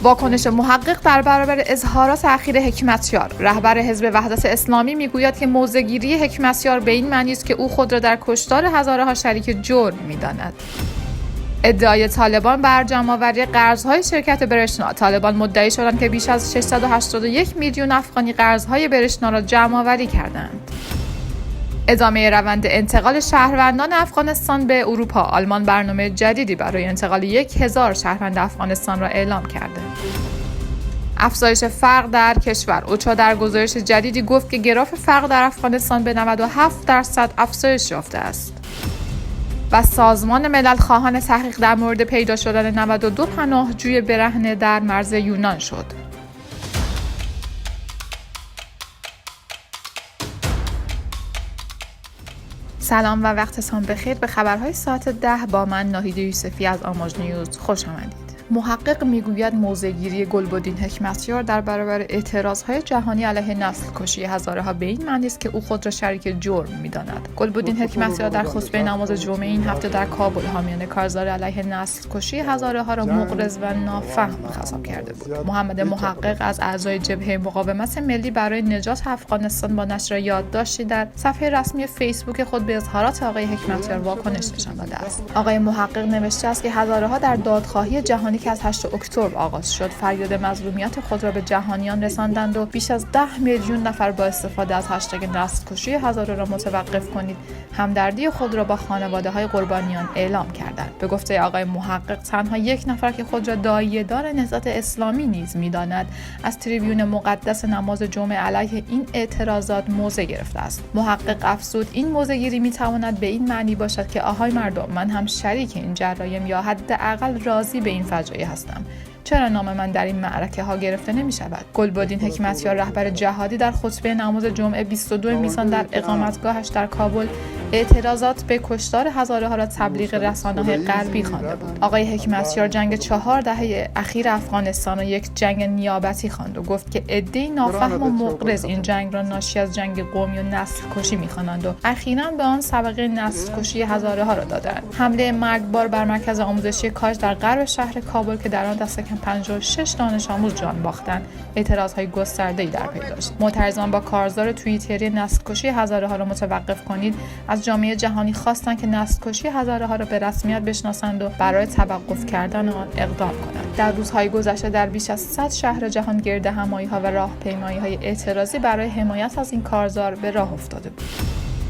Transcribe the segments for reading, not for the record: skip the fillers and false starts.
واکنش محقق در برابر اظهارات اخیر حکمتیار. رهبر حزب وحدت اسلامی میگوید که موضع‌گیری حکمتیار به این معنی است که او خود را در کشتار هزارها شریک جرم می‌داند. ادعای طالبان بر جمع‌آوری قرض‌های شرکت برشنا. طالبان مدعی شدند که بیش از 681 میلیون افغانی قرض‌های برشنا را جمع‌آوری کردند. ادامه روند انتقال شهروندان افغانستان به اروپا. آلمان برنامه جدیدی برای انتقال 1000 شهروند افغانستان را اعلام کرده. افزایش فقر در کشور. اوچا در گزارش جدیدی گفت که گراف فقر در افغانستان به 97% افزایش یافته است. و سازمان ملل خواهان تحقیق در مورد پیدا شدن 92 پناهجوی برهنه در مرز یونان شد. سلام و وقتتان بخیر. به خبرهای ساعت 10 با من ناهید یوسفی از آماج نیوز خوش آمدید. محقق میگوید موضع‌گیری گلبدین حکمتیار در برابر اعتراضهای جهانی علیه نسل کشی هزارها به این معنی است که او خود را شریک جرم می‌داند. گلبدین حکمتیار در خطبه نماز جمعه این هفته در کابل حامیان کارزار علیه نسل کشی هزارها را مغرض و نافهم خطاب کرده بود. محمد محقق از اعضای جبهه مقاومت ملی برای نجات افغانستان با نشر یادداشتی در صفحه رسمی فیسبوک خود به اظهارات آقای حکمتیار واکنش نشان داده است. آقای محقق نوشته است که هزارها در دادخواهی جهانی که از 8 اکتبر آغاز شد فریاد مظلومیت خود را به جهانیان رساندند و بیش از 10 میلیون نفر با استفاده از هشتگ نسل کشی هزاره را متوقف کنید همدردی خود را با خانواده‌های قربانیان اعلام کردند. به گفته آقای محقق تنها یک نفر که خود را داعیه‌دار نهضت اسلامی نیز می‌داند از تریبیون مقدس نماز جمعه علیه این اعتراضات موضع گرفته است. محقق افزود این موضع‌گیری می‌تواند به این معنی باشد که آهای مردم، من هم شریک این جرایم یا حداقل راضی به این فجایع هستم. چرا نام من در این معرکه ها گرفته نمی شود؟ گلبدین حکمتیار رهبر جهادی در خطبه نماز جمعه 22 نیسان در اقامتگاهش در کابل اعتراضات به کشتار هزارها را تبلیغ رسانه‌های غربی خوانده بود. آقای حکمتیار جنگ 4 دهه اخیر افغانستان را یک جنگ نیابتی خواند و گفت که عده‌ای نافهم و مغرض این جنگ را ناشی از جنگ قومی و نسل کشی می‌خوانند و اخیراً به آن سابقه نسل کشی هزارها را دادند. حمله مرگبار بر مرکز آموزشی کاج در غرب شهر کابل که در آن دست کم 56 دانش آموز جان باختند، اعتراضهای گسترده‌ای در پی داشت. معترضان با کارزار توییتری نسل کشی هزارها را متوقف کنید از جامعه جهانی خواستند که نسل کشی هزارها را به رسمیت بشناسند و برای توقف کردن آن اقدام کنند. در روزهای گذشته در بیش از 100 شهر جهان گردهمایی‌ها و راهپیمایی‌های اعتراضی برای حمایت از این کارزار به راه افتاده بود.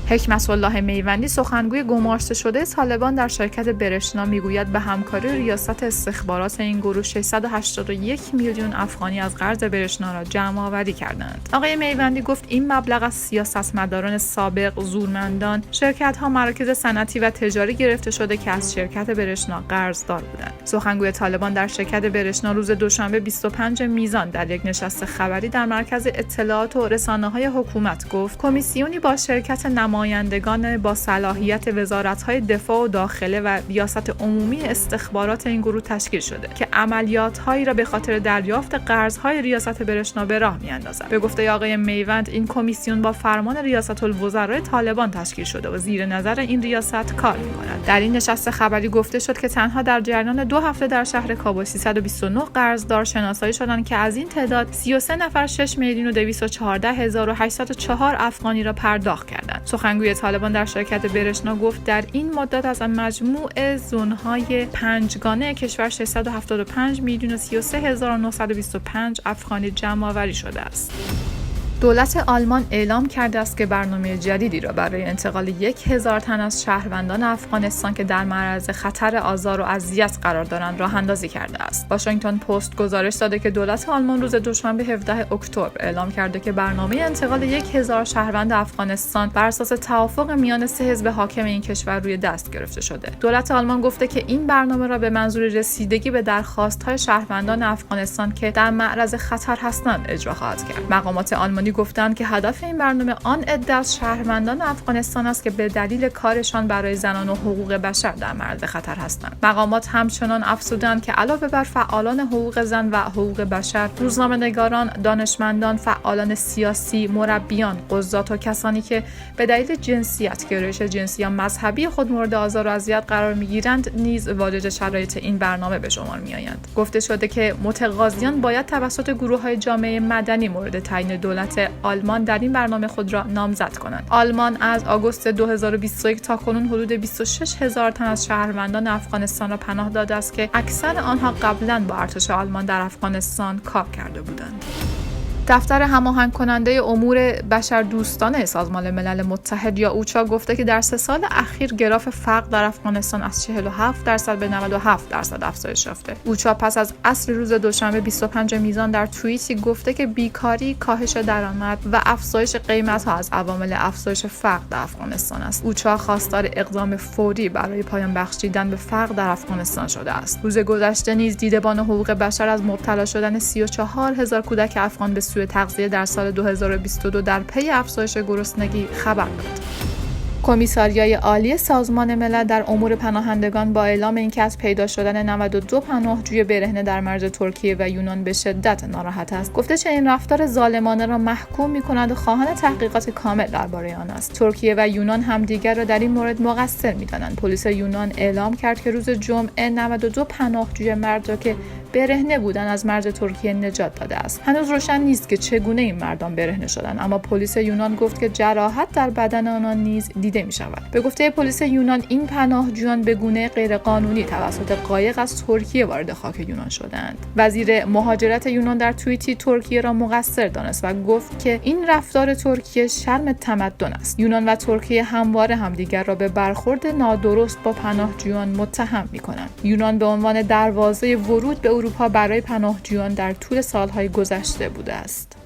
حکمت الله میوندی سخنگوی گمارسته شده طالبان در شرکت برشنا میگوید به همکاری ریاست استخبارات این گروه 681 میلیون افغانی از قرض برشنا را جمع آوری کردند. آقای میوندی گفت این مبلغ از سیاستمداران سابق، زورمندان، شرکت‌ها، مراکز صنعتی و تجاری گرفته شده که از شرکت برشنا قرضدار بودند. سخنگوی طالبان در شرکت برشنا روز دوشنبه 25 میزان در یک نشست خبری در مرکز اطلاعات و رسانه‌های حکومت گفت کمیسیونی با شرکت نمایندگان با صلاحیت وزارت‌های دفاع و داخله و ریاست عمومی استخبارات این گروه تشکیل شده که عملیات‌هایی را به خاطر دریافت قرض‌های ریاست برشنا به راه می‌اندازد. به گفته آقای میوند این کمیسیون با فرمان ریاست الوزراء طالبان تشکیل شده و زیر نظر این ریاست کار می‌کند. در این نشست خبری گفته شد که تنها در جریان 2 هفته در شهر کابل 329 قرضدار شناسایی شدند که از این تعداد 33 نفر 6 میلیون و 214804 افغانی را پرداخت کردند. سخنگوی طالبان در شرکت برشنا گفت در این مدت از مجموع زون‌های 5 گانه کشور 675 میلیون و 33925 افغانی جمع آوری شده است. دولت آلمان اعلام کرده است که برنامه جدیدی را برای انتقال 1000 تن از شهروندان افغانستان که در معرض خطر آزار و اذیت قرار دارند راه اندازی کرده است. واشنگتن پست گزارش داده که دولت آلمان روز دوشنبه 17 اکتبر اعلام کرده که برنامه انتقال 1000 شهروند افغانستان بر اساس توافق میان 3 حزب حاکم این کشور روی دست گرفته شده. دولت آلمان گفته که این برنامه را به منظور رسیدگی به درخواست‌های شهروندان افغانستان که در معرض خطر هستند اجرا خواهد کرد. مقامات آلمانی آلمانی گفتند که هدف این برنامه آن عده از شهروندان افغانستان است که به دلیل کارشان برای زنان و حقوق بشر در معرض خطر هستند. مقامات همچنان افزودند که علاوه بر فعالان حقوق زن و حقوق بشر، روزنامه‌نگاران، دانشمندان، فعالان سیاسی، مربیان، قضات و کسانی که به دلیل جنسیت، گرایش جنسی یا مذهبی خود مورد آزار و اذیت قرار می‌گیرند نیز وارد شرایط این برنامه به شمار می‌آیند. گفته شده که متقاضیان باید توسط گروه‌های جامعه مدنی مورد تعیین دولت آلمان در این برنامه خود را نامزد کنند. آلمان از آگوست 2021 تا کنون حدود 26,000 تن از شهروندان افغانستان را پناه داده است که اکثر آنها قبلاً با ارتش آلمان در افغانستان کار کرده بودند. دفتر هماهنگ کننده امور بشردوستانه سازمان ملل متحد یا اوچا گفته که در 3 سال اخیر گراف فقر در افغانستان از 47% به 97% افزایش یافته. اوچا پس از عصر روز دوشنبه 25 میزان در توییتی گفته که بیکاری، کاهش درآمد و افزایش قیمت‌ها از عوامل افزایش فقر در افغانستان است. اوچا خواستار اقدام فوری برای پایان بخشیدن به فقر در افغانستان شده است. روز گذشته نیز دیدبان حقوق بشر از مبتلا شدن 34,000 کودک افغان به سوی تغذیه در سال 2022 در پی افزایش گرسنگی خبر داد. کمیساریای عالی سازمان ملل در امور پناهندگان با اعلام اینکه از پیدا شدن 92 پناهجوی برهنه در مرز ترکیه و یونان به شدت ناراحت است. گفته چنین رفتار ظالمانه را محکوم می‌کند و خواهان تحقیقات کامل درباره آن است. ترکیه و یونان همدیگر را در این مورد مقصر می‌دانند. پلیس یونان اعلام کرد که روز جمعه 92 پناهجوی مرد را که برهنه بودند از مرز ترکیه نجات داده است. هنوز روشن نیست که چگونه این مردان برهنه شدند، اما پلیس یونان گفت که جراحت در بدن آنان نیز دیده می شود. به گفته پلیس یونان این پناهجویان به گونه غیرقانونی توسط قایق از ترکیه وارد خاک یونان شدند. وزیر مهاجرت یونان در توییتی ترکیه را مقصر دانست و گفت که این رفتار ترکیه شرم تمدن است. یونان و ترکیه همواره همدیگر را به برخورد نادرست با پناهجویان متهم می‌کنند. یونان به عنوان دروازه ورود به اروپا برای پناهجویان در طول سالهای گذشته بوده است.